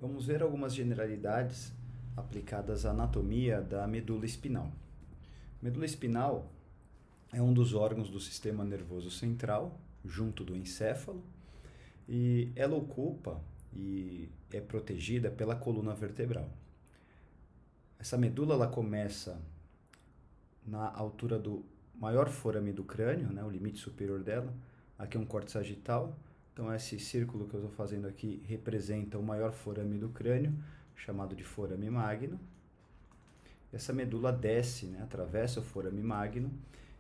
Vamos ver algumas generalidades aplicadas à anatomia da medula espinal. A medula espinal é um dos órgãos do sistema nervoso central, junto do encéfalo, e ela ocupa e é protegida pela coluna vertebral. Essa medula ela começa na altura do maior forame do crânio, o limite superior dela. Aqui é um corte sagital. Então, esse círculo que eu estou fazendo aqui representa o maior forame do crânio, chamado de forame magno. Essa medula desce, atravessa o forame magno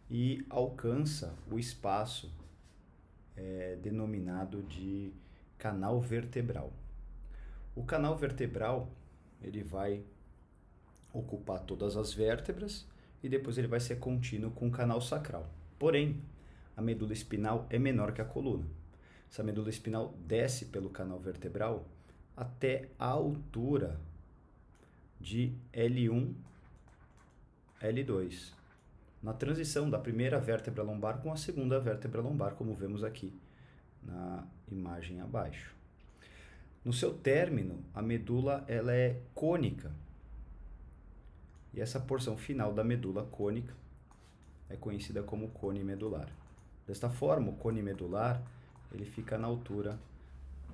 e alcança o espaço denominado de canal vertebral. O canal vertebral ele vai ocupar todas as vértebras e depois ele vai ser contínuo com o canal sacral. Porém, a medula espinal é menor que a coluna. Essa medula espinal desce pelo canal vertebral até a altura de L1, L2, na transição da primeira vértebra lombar com a segunda vértebra lombar, como vemos aqui na imagem abaixo. No seu término, a medula ela é cônica. E essa porção final da medula cônica é conhecida como cone medular. Desta forma, o cone medular ele fica na altura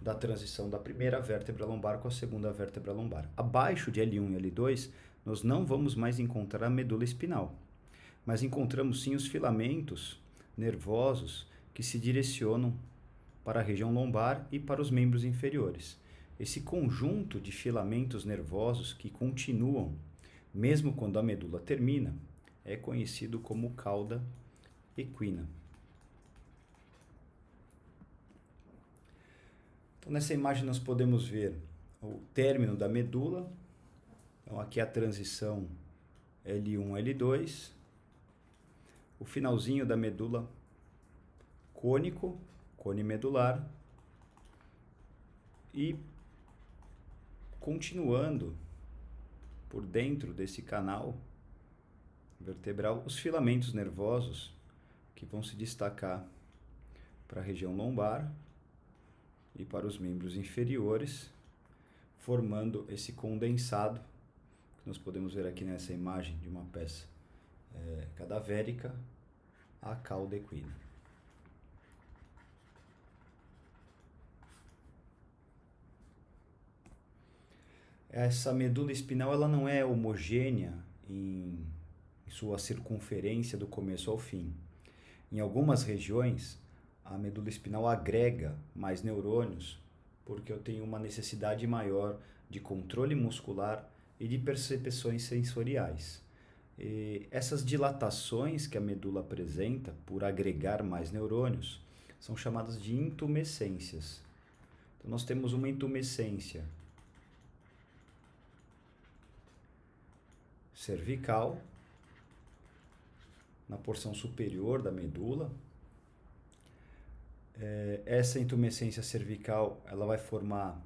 da transição da primeira vértebra lombar com a segunda vértebra lombar. Abaixo de L1 e L2, nós não vamos mais encontrar a medula espinal, mas encontramos sim os filamentos nervosos que se direcionam para a região lombar e para os membros inferiores. Esse conjunto de filamentos nervosos que continuam, mesmo quando a medula termina, é conhecido como cauda equina. Então, nessa imagem nós podemos ver o término da medula. Então, aqui a transição L1, L2. O finalzinho da medula cônico, cone medular. E continuando por dentro desse canal vertebral, os filamentos nervosos que vão se destacar para a região lombar e para os membros inferiores, formando esse condensado que nós podemos ver aqui nessa imagem de uma peça cadavérica, a cauda equina. Essa medula espinal ela não é homogênea em sua circunferência do começo ao fim. Em algumas regiões, a medula espinal agrega mais neurônios porque eu tenho uma necessidade maior de controle muscular e de percepções sensoriais. E essas dilatações que a medula apresenta por agregar mais neurônios são chamadas de intumescências. Então, nós temos uma intumescência cervical na porção superior da medula. Essa intumescência cervical ela vai formar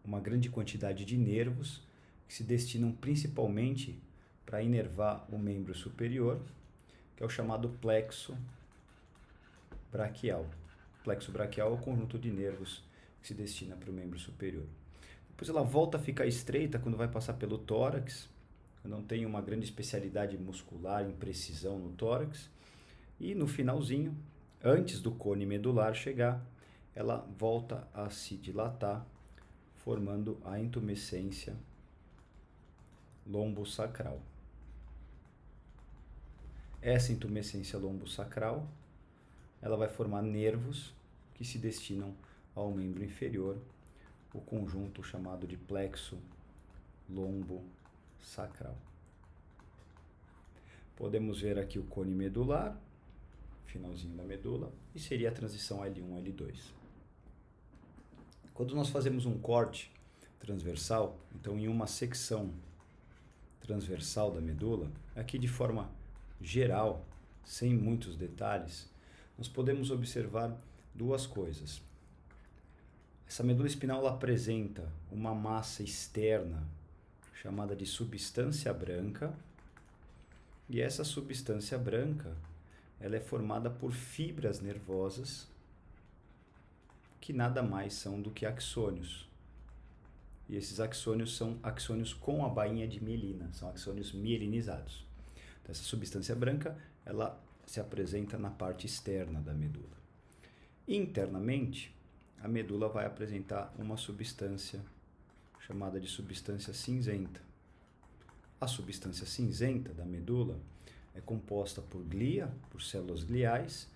uma grande quantidade de nervos que se destinam principalmente para inervar o membro superior, que é o chamado plexo braquial. O plexo braquial é o conjunto de nervos que se destina para o membro superior. Depois ela volta a ficar estreita quando vai passar pelo tórax. Eu não tenho uma grande especialidade muscular em precisão no tórax. E no finalzinho, antes do cone medular chegar, ela volta a se dilatar, formando a intumescência lombosacral. Essa intumescência lombosacral, ela vai formar nervos que se destinam ao membro inferior, o conjunto chamado de plexo lombosacral. Podemos ver aqui o cone medular, finalzinho da medula, e seria a transição L1, L2. Quando nós fazemos um corte transversal, então em uma secção transversal da medula, aqui de forma geral, sem muitos detalhes, nós podemos observar duas coisas. Essa medula espinal ela apresenta uma massa externa chamada de substância branca, e essa substância branca ela é formada por fibras nervosas que nada mais são do que axônios. e esses axônios são axônios com a bainha de mielina, são axônios mielinizados. Então, essa substância branca, ela se apresenta na parte externa da medula. Internamente, a medula vai apresentar uma substância chamada de substância cinzenta. A substância cinzenta da medula é composta por glia, por células gliais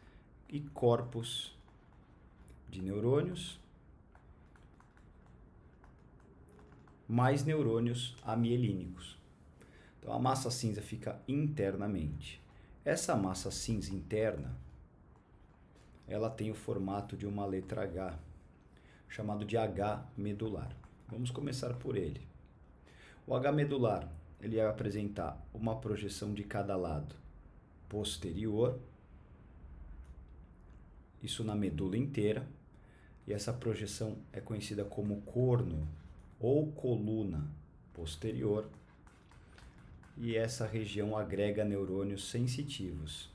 e corpos de neurônios, mais neurônios amielínicos. Então, a massa cinza fica internamente. Essa massa cinza interna, ela tem o formato de uma letra H, chamado de H medular. Vamos começar por ele. O H medular, ele vai apresentar uma projeção de cada lado posterior, isso na medula inteira, e essa projeção é conhecida como corno ou coluna posterior, e essa região agrega neurônios sensitivos.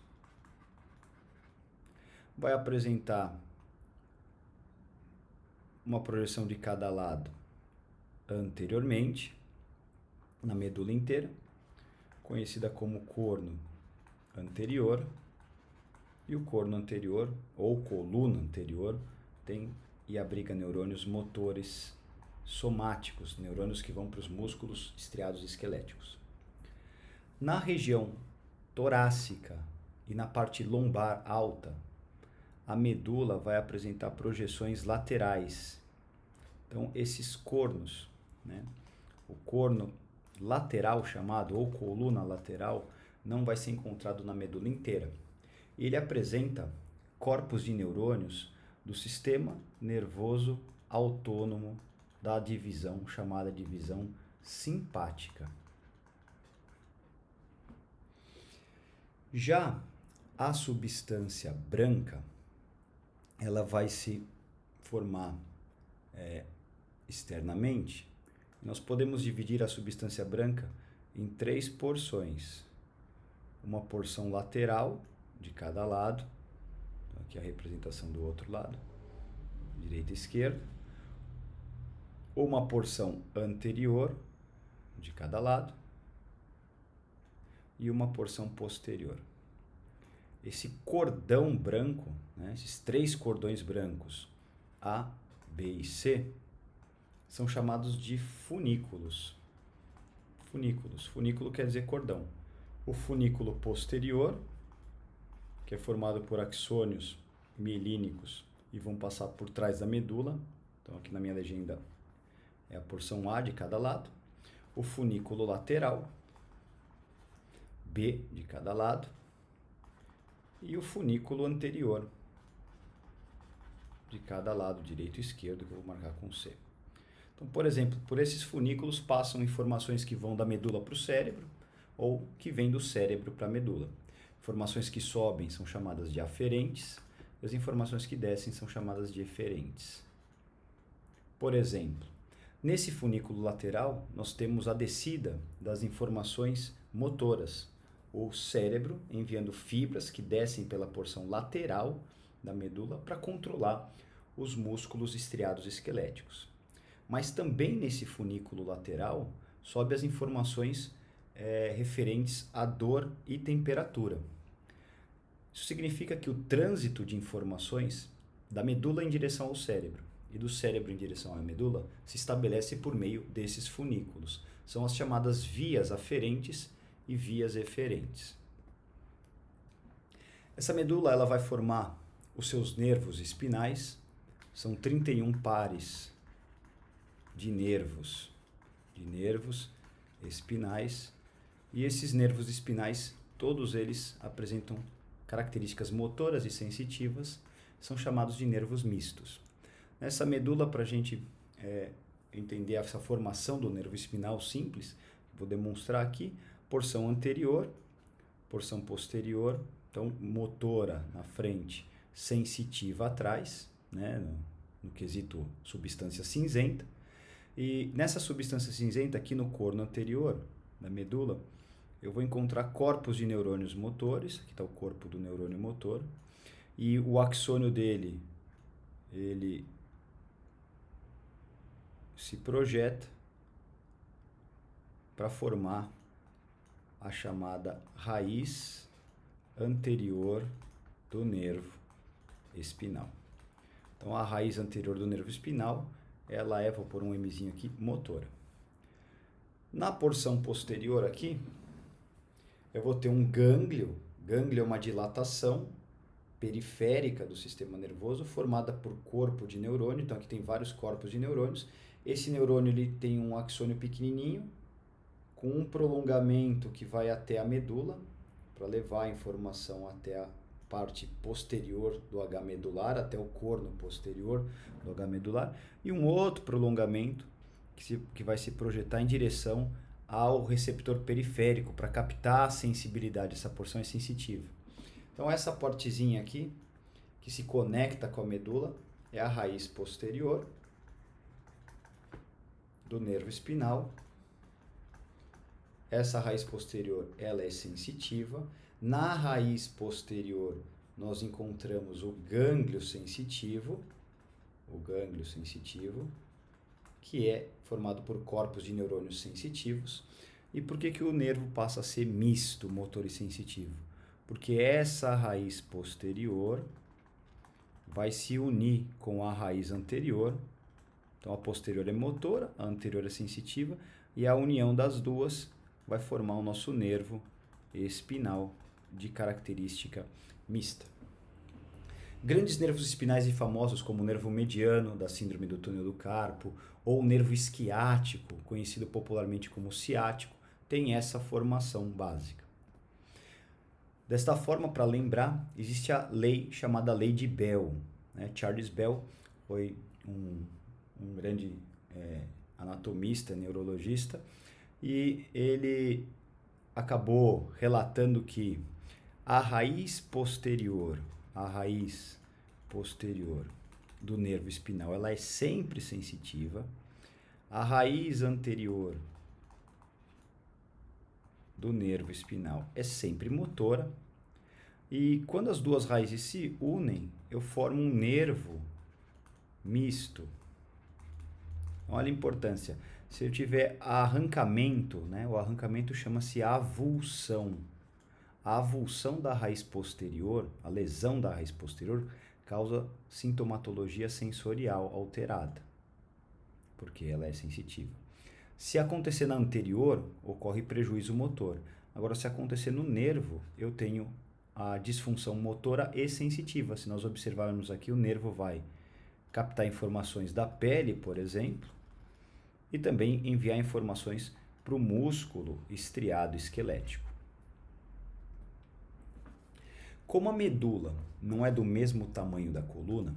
Vai apresentar uma projeção de cada lado anteriormente, na medula inteira, conhecida como corno anterior, e o corno anterior, ou coluna anterior, tem e abriga neurônios motores somáticos, neurônios que vão para os músculos estriados esqueléticos. Na região torácica e na parte lombar alta, a medula vai apresentar projeções laterais. Então, esses cornos, né? O corno lateral chamado, ou coluna lateral, não vai ser encontrado na medula inteira. Ele apresenta corpos de neurônios do sistema nervoso autônomo da divisão chamada divisão simpática. Já a substância branca, ela vai se formar externamente. Nós podemos dividir a substância branca em 3 porções. Uma porção lateral de cada lado, aqui a representação do outro lado, direita e esquerda. Uma porção anterior de cada lado e uma porção posterior. Esse cordão branco, né, esses 3 cordões brancos, A, B e C, são chamados de funículos. Funículo quer dizer cordão. O funículo posterior, que é formado por axônios mielínicos e vão passar por trás da medula. Então, aqui na minha legenda é a porção A de cada lado. O funículo lateral, B de cada lado. E o funículo anterior, de cada lado, direito e esquerdo, que eu vou marcar com C. Então, por exemplo, por esses funículos passam informações que vão da medula para o cérebro ou que vêm do cérebro para a medula. Informações que sobem são chamadas de aferentes e as informações que descem são chamadas de eferentes. Por exemplo, nesse funículo lateral, nós temos a descida das informações motoras, o cérebro enviando fibras que descem pela porção lateral da medula para controlar os músculos estriados esqueléticos. Mas também nesse funículo lateral sobe as informações referentes à dor e temperatura. Isso significa que o trânsito de informações da medula em direção ao cérebro e do cérebro em direção à medula se estabelece por meio desses funículos. São as chamadas vias aferentes e vias eferentes. Essa medula ela vai formar os seus nervos espinais, são 31 pares de nervos espinais, e esses nervos espinais, todos eles apresentam características motoras e sensitivas, são chamados de nervos mistos. Nessa medula, para a gente entender essa formação do nervo espinal simples, vou demonstrar aqui, porção anterior, porção posterior, então motora na frente, sensitiva atrás, né, no quesito substância cinzenta. E nessa substância cinzenta, aqui no corno anterior da medula, eu vou encontrar corpos de neurônios motores, aqui está o corpo do neurônio motor, e o axônio dele, ele se projeta para formar a chamada raiz anterior do nervo espinal. Então, a raiz anterior do nervo espinal, ela é, vou pôr um Mzinho aqui, motora. Na porção posterior aqui, eu vou ter um gânglio. Gânglio é uma dilatação periférica do sistema nervoso, formada por corpo de neurônio. Então, aqui tem vários corpos de neurônios. Esse neurônio ele tem um axônio pequenininho, com um prolongamento que vai até a medula, para levar a informação até a parte posterior do H medular, até o corno posterior do H medular, e um outro prolongamento que vai se projetar em direção ao receptor periférico, para captar a sensibilidade. Essa porção é sensitiva. Então, essa partezinha aqui, que se conecta com a medula, é a raiz posterior do nervo espinal. Essa raiz posterior, ela é sensitiva. Na raiz posterior, nós encontramos o gânglio sensitivo, que é formado por corpos de neurônios sensitivos. E por que o nervo passa a ser misto, motor e sensitivo? Porque essa raiz posterior vai se unir com a raiz anterior. Então, a posterior é motora, a anterior é sensitiva, e a união das duas vai formar o nosso nervo espinal de característica mista. Grandes nervos espinais e famosos, como o nervo mediano, da síndrome do túnel do carpo, ou o nervo isquiático, conhecido popularmente como ciático, tem essa formação básica. Desta forma, para lembrar, existe a lei chamada Lei de Bell. Charles Bell foi um grande anatomista, neurologista, e ele acabou relatando que a raiz posterior do nervo espinal, ela é sempre sensitiva. A raiz anterior do nervo espinal é sempre motora. E quando as duas raízes se unem, eu formo um nervo misto. Olha a importância. Se eu tiver arrancamento, o arrancamento chama-se avulsão. A avulsão da raiz posterior, a lesão da raiz posterior, causa sintomatologia sensorial alterada, porque ela é sensitiva. Se acontecer na anterior, ocorre prejuízo motor. Agora, se acontecer no nervo, eu tenho a disfunção motora e sensitiva. Se nós observarmos aqui, o nervo vai captar informações da pele, por exemplo, e também enviar informações para o músculo estriado esquelético. Como a medula não é do mesmo tamanho da coluna,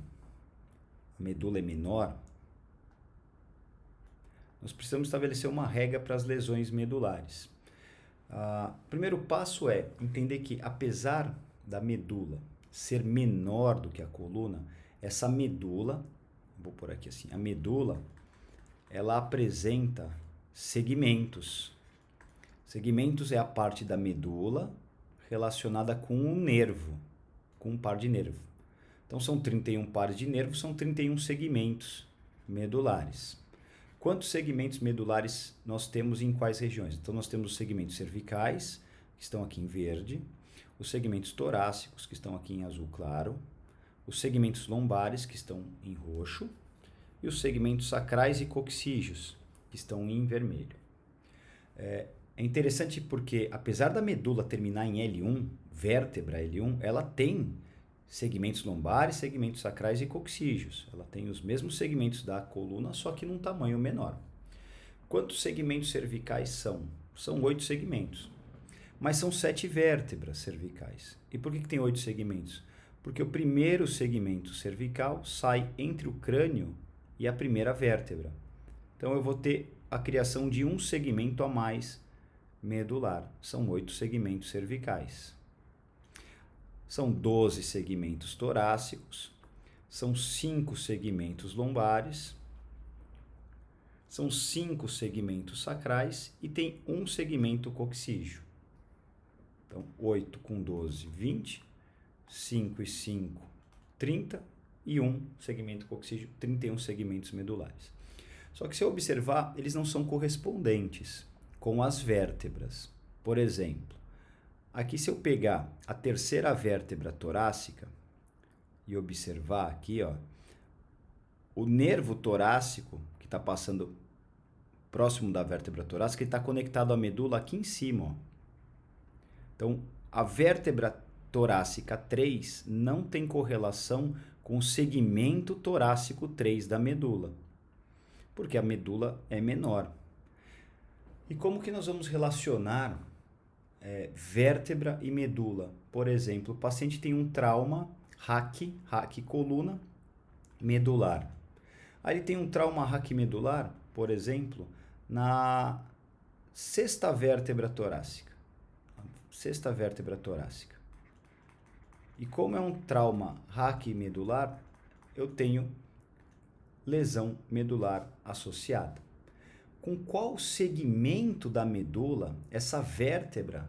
a medula é menor, nós precisamos estabelecer uma regra para as lesões medulares. O primeiro passo é entender que, apesar da medula ser menor do que a coluna, essa medula, vou pôr aqui assim, a medula, ela apresenta segmentos. Segmentos é a parte da medula relacionada com um nervo, com um par de nervo. Então, são 31 pares de nervos, são 31 segmentos medulares. Quantos segmentos medulares nós temos em quais regiões? Então, nós temos os segmentos cervicais, que estão aqui em verde, os segmentos torácicos, que estão aqui em azul claro, os segmentos lombares, que estão em roxo, e os segmentos sacrais e coxígeos, que estão em vermelho. É interessante porque, apesar da medula terminar em L1, vértebra L1, ela tem segmentos lombares, segmentos sacrais e coxígeos. Ela tem os mesmos segmentos da coluna, só que num tamanho menor. Quantos segmentos cervicais são? São 8 segmentos. Mas são 7 vértebras cervicais. E por que tem 8 segmentos? Porque o primeiro segmento cervical sai entre o crânio e a primeira vértebra. Então, eu vou ter a criação de um segmento a mais medular. São 8 segmentos cervicais. São 12 segmentos torácicos, são 5 segmentos lombares, são 5 segmentos sacrais e tem um segmento coxígeo. Então, 8 com 12, 20, 5 e 5, 30 e um segmento coxígeo, 31 segmentos medulares. Só que se eu observar, eles não são correspondentes. com as vértebras. Por exemplo, aqui se eu pegar a terceira vértebra torácica e observar aqui, ó, o nervo torácico que está passando próximo da vértebra torácica, ele está conectado à medula aqui em cima, ó. Então, a vértebra torácica 3 não tem correlação com o segmento torácico 3 da medula, porque a medula é menor. E como que nós vamos relacionar vértebra e medula? Por exemplo, o paciente tem um trauma raquicoluna medular. Aí ele tem um trauma raquimedular, por exemplo, na sexta vértebra torácica. Sexta vértebra torácica. E como é um trauma raquimedular, eu tenho lesão medular associada. Com qual segmento da medula essa vértebra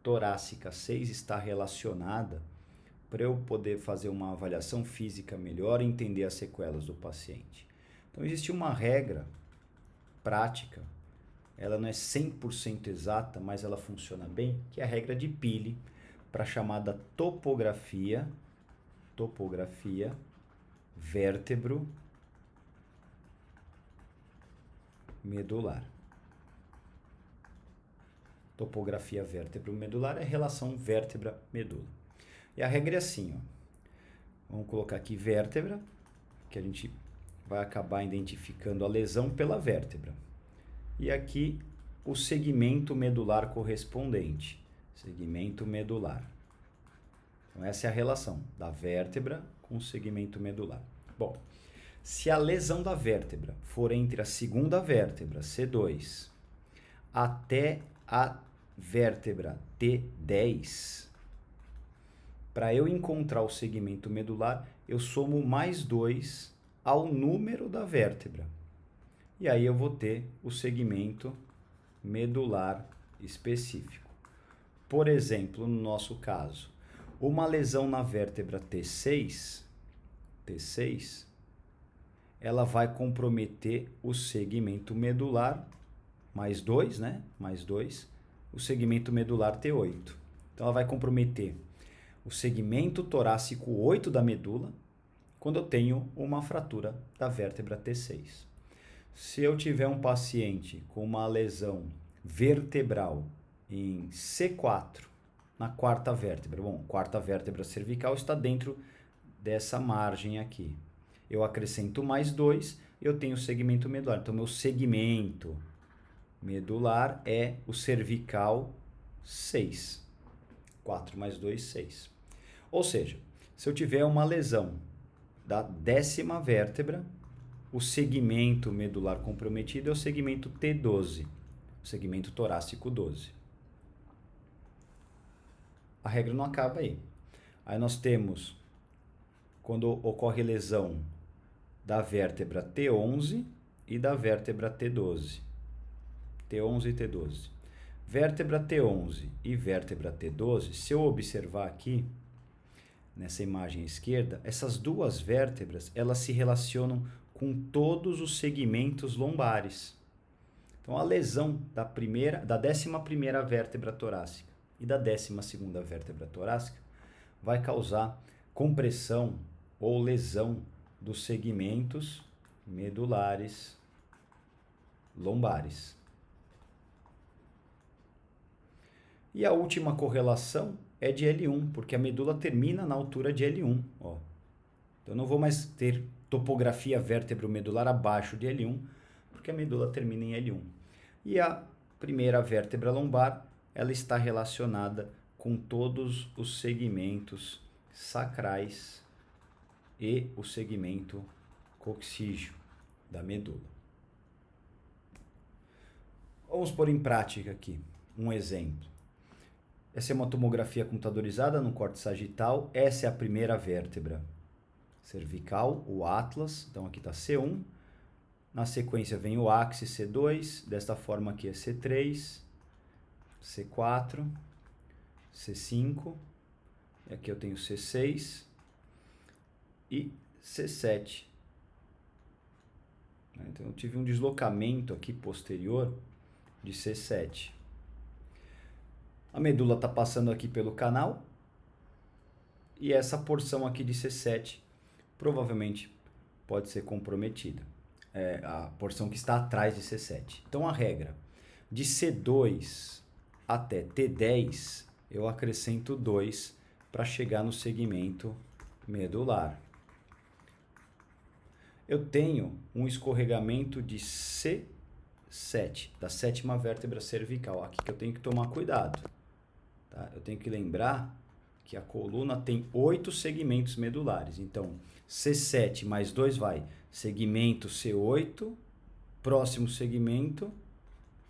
torácica 6 está relacionada, para eu poder fazer uma avaliação física melhor e entender as sequelas do paciente? Então, existe uma regra prática, ela não é 100% exata, mas ela funciona bem, que é a regra de Peale, para a chamada topografia vértebro medular. Topografia vértebro-medular é relação vértebra-medula. E a regra é assim, ó. Vamos colocar aqui vértebra, que a gente vai acabar identificando a lesão pela vértebra. E aqui o segmento medular correspondente. Segmento medular. Então essa é a relação da vértebra com o segmento medular. Bom, se a lesão da vértebra for entre a segunda vértebra, C2, até a vértebra T10, para eu encontrar o segmento medular, eu somo mais 2 ao número da vértebra. E aí eu vou ter o segmento medular específico. Por exemplo, no nosso caso, uma lesão na vértebra T6, ela vai comprometer o segmento medular, mais 2, né? Mais 2, o segmento medular T8. Então, ela vai comprometer o segmento torácico 8 da medula, quando eu tenho uma fratura da vértebra T6. Se eu tiver um paciente com uma lesão vertebral em C4, na quarta vértebra, bom, quarta vértebra cervical está dentro dessa margem aqui. Eu acrescento mais 2, eu tenho o segmento medular. Então, meu segmento medular é o cervical 6. 4 mais 2, 6. Ou seja, se eu tiver uma lesão da 10ª vértebra, o segmento medular comprometido é o segmento T12, o segmento torácico 12. A regra não acaba aí. Aí nós temos, quando ocorre lesão da vértebra T11 e da vértebra T12. T11 e T12. Vértebra T11 e vértebra T12, se eu observar aqui, nessa imagem à esquerda, essas duas vértebras, elas se relacionam com todos os segmentos lombares. Então, a lesão da 11ª vértebra torácica e da 12ª vértebra torácica vai causar compressão ou lesão dos segmentos medulares lombares. E a última correlação é de L1, porque a medula termina na altura de L1. Ó. Então, eu não vou mais ter topografia vértebro-medular abaixo de L1, porque a medula termina em L1. E a primeira vértebra lombar, ela está relacionada com todos os segmentos sacrais e o segmento coxígeo da medula. Vamos pôr em prática aqui um exemplo. Essa é uma tomografia computadorizada no córtex sagital. Essa é a primeira vértebra cervical, o atlas. Então aqui está C1. Na sequência vem o ápice C2. Desta forma aqui é C3, C4, C5. E aqui eu tenho C6 e C7. Então eu tive um deslocamento aqui posterior de C7. A medula está passando aqui pelo canal e essa porção aqui de C7 provavelmente pode ser comprometida. É a porção que está atrás de C7. Então a regra de C2 até T10 eu acrescento 2 para chegar no segmento medular. Eu tenho um escorregamento de C7, da sétima vértebra cervical. Aqui que eu tenho que tomar cuidado. Tá? Eu tenho que lembrar que a coluna tem 8 segmentos medulares. Então, C7 mais 2 vai segmento C8, próximo segmento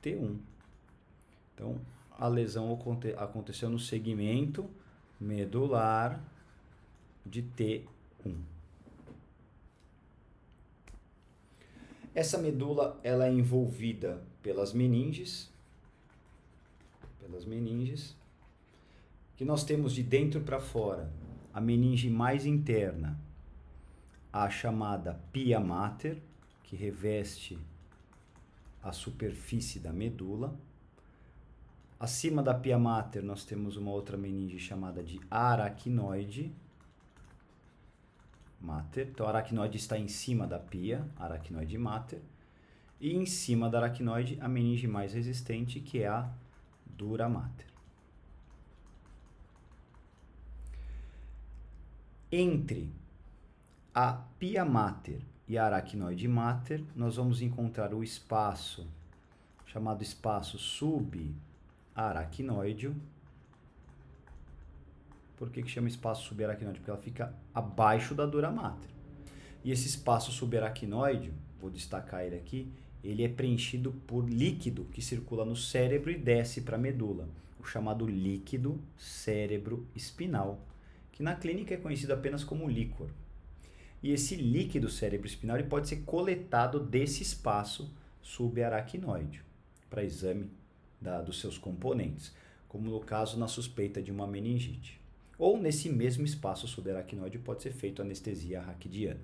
T1. Então, a lesão aconteceu no segmento medular de T1. Essa medula ela é envolvida pelas meninges, que nós temos de dentro para fora a meninge mais interna, a chamada pia mater, que reveste a superfície da medula. Acima da pia mater nós temos uma outra meninge chamada de aracnoide mater. Então a aracnoide está em cima da pia, aracnoide mater. E em cima da aracnoide a meninge mais resistente, que é a dura mater. Entre a pia mater e a aracnoide mater, nós vamos encontrar o espaço chamado espaço subaracnoide. Por que chama espaço subaracnoide? Porque ela fica abaixo da dura mater. E esse espaço subaracnoide, vou destacar ele aqui, ele é preenchido por líquido que circula no cérebro e desce para a medula, o chamado líquido cérebro-espinal, que na clínica é conhecido apenas como líquor. E esse líquido cérebro-espinal ele pode ser coletado desse espaço subaracnoide para exame dos seus componentes, como no caso na suspeita de uma meningite. Ou nesse mesmo espaço subaracnoide pode ser feito anestesia raquidiana.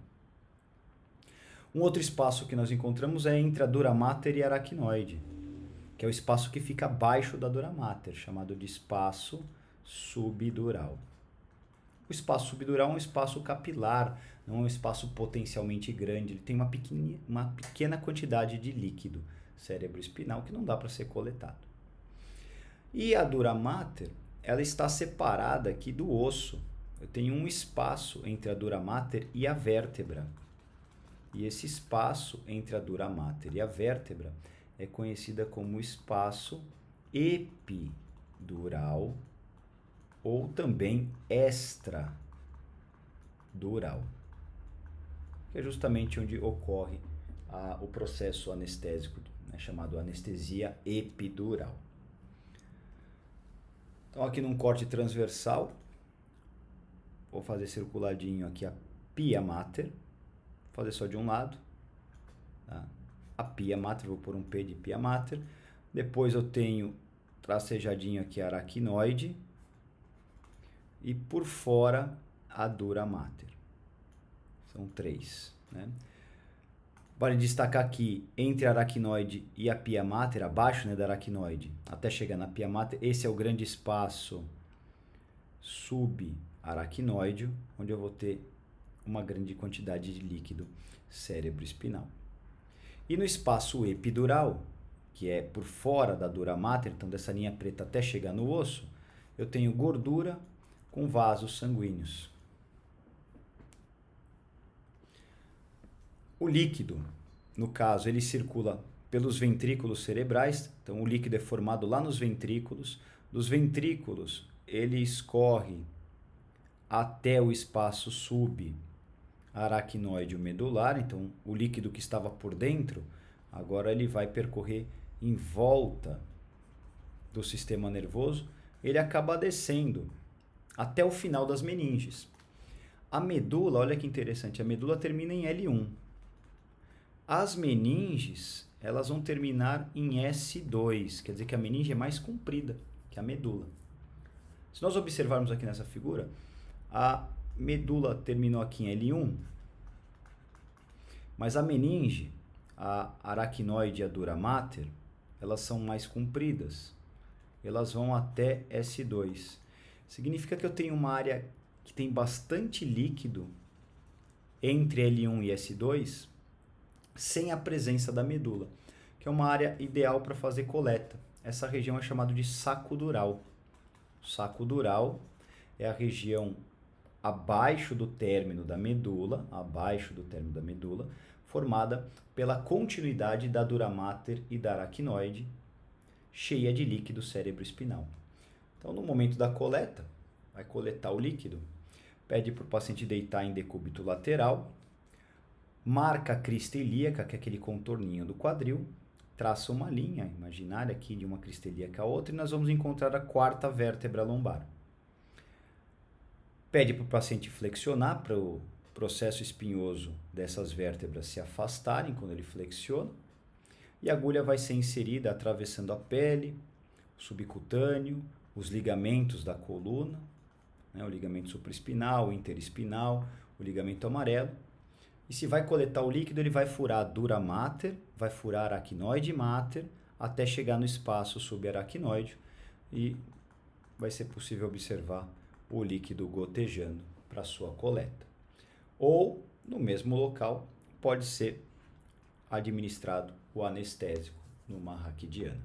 Um outro espaço que nós encontramos é entre a dura mater e a aracnoide, que é o espaço que fica abaixo da dura mater, chamado de espaço subdural. O espaço subdural é um espaço capilar, não é um espaço potencialmente grande, ele tem uma pequena quantidade de líquido cérebro-espinal que não dá para ser coletado. E a dura mater, ela está separada aqui do osso. Eu tenho um espaço entre a dura mater e a vértebra. E esse espaço entre a dura mater e a vértebra é conhecida como espaço epidural ou também extradural, que é justamente onde ocorre o processo anestésico, né, chamado anestesia epidural. Então aqui num corte transversal, vou fazer circuladinho aqui a pia mater, vou fazer só de um lado, tá? A pia mater, vou pôr um P de pia mater, depois eu tenho tracejadinho aqui a aracnoide e por fora a dura mater. São 3, né? Vale destacar aqui, entre a aracnoide e a pia mater, abaixo, né, da aracnoide, até chegar na pia mater, esse é o grande espaço subaracnoide, onde eu vou ter uma grande quantidade de líquido cérebro-espinal. E no espaço epidural, que é por fora da dura mater, então dessa linha preta até chegar no osso, eu tenho gordura com vasos sanguíneos. O líquido, no caso, ele circula pelos ventrículos cerebrais, então o líquido é formado lá nos ventrículos. Dos ventrículos, ele escorre até o espaço subaracnoide medular, então o líquido que estava por dentro, agora ele vai percorrer em volta do sistema nervoso, ele acaba descendo até o final das meninges. A medula, olha que interessante, a medula termina em L1. As meninges, elas vão terminar em S2, quer dizer que a meninge é mais comprida que a medula. Se nós observarmos aqui nessa figura, a medula terminou aqui em L1, mas a meninge, a aracnoide e a dura mater, elas são mais compridas. Elas vão até S2. Significa que eu tenho uma área que tem bastante líquido entre L1 e S2, sem a presença da medula, que é uma área ideal para fazer coleta. Essa região é chamada de saco dural. O saco dural é a região abaixo do término da medula, formada pela continuidade da dura mater e da aracnoide, cheia de líquido cerebroespinal. Então, no momento da coleta, vai coletar o líquido, pede para o paciente deitar em decúbito lateral, marca a crista ilíaca, que é aquele contorninho do quadril, traça uma linha imaginária aqui de uma crista ilíaca a outra e nós vamos encontrar a quarta vértebra lombar. Pede para o paciente flexionar para o processo espinhoso dessas vértebras se afastarem quando ele flexiona, e a agulha vai ser inserida atravessando a pele, o subcutâneo, os ligamentos da coluna, né, o ligamento supraespinal, o interespinal, o ligamento amarelo. E se vai coletar o líquido, ele vai furar a dura mater, vai furar a aracnoide mater, até chegar no espaço subaracnoide e vai ser possível observar o líquido gotejando para sua coleta. Ou, no mesmo local, pode ser administrado o anestésico numa raquidiana.